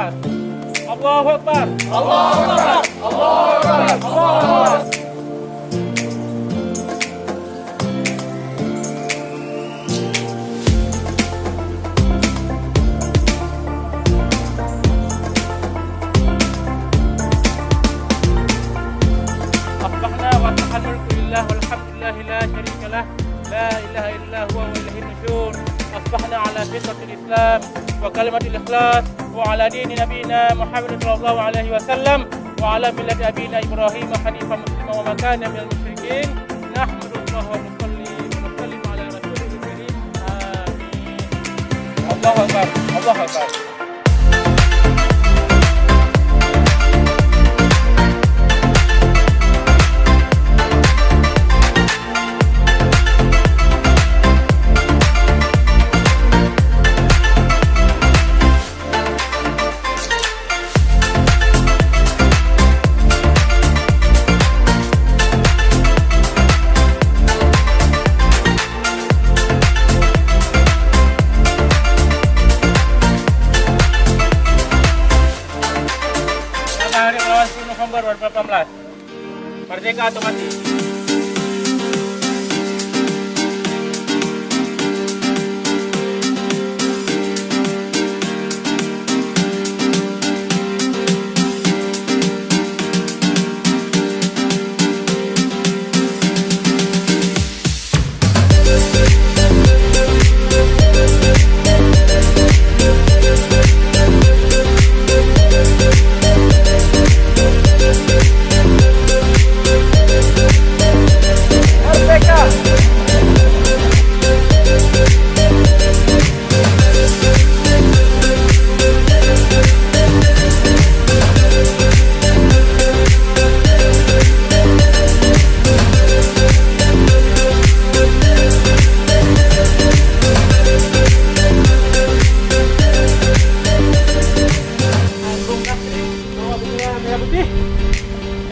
Akbar. Allahu Akbar. Allahu Akbar. Allahu Akbar. Allahu Akbar. Asbahna wa asbahal mulku lillah walhamdulillahi la syarika lah. La ilaha illa huwa wa ilaihin nusyur. Asbahna ala fitratil Islam wa kalimatil ikhlas wa ala dini nabiyina Muhammad sallallahu alaihi wasallam wa ala millati abina Ibrahim hanifan musliman wa ma kana minal musyrikin. Nahmadullah wa nusallim ala rasulil karim. Amin. Allahu Akbar. Allahu Akbar. Hari Pahlawan 10 Nopember 2018. Merdeka atau mati.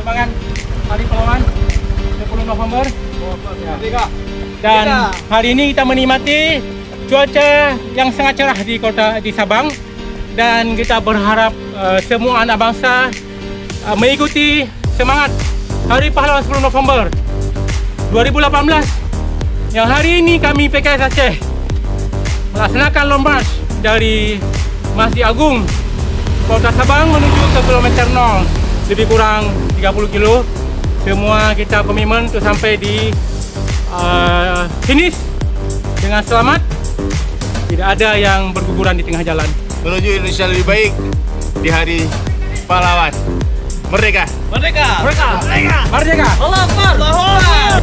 Semangat Hari Pahlawan 10 November. Dan hari ini kita menikmati cuaca yang sangat cerah di Sabang, dan kita berharap semua anak bangsa mengikuti semangat Hari Pahlawan 10 November 2018 yang hari ini kami PKS Aceh melaksanakan long march dari Masjid Agung Kota Sabang menuju ke kilometer 0, lebih kurang 30 kilo. Semua kita komitmen untuk sampai di finish dengan selamat. Tidak ada yang berguguran di tengah jalan. Menuju Indonesia lebih baik di Hari Pahlawan. Merdeka! Merdeka. Merdeka! Merdeka. Merdeka! Allahu Akbar. Allahu Akbar.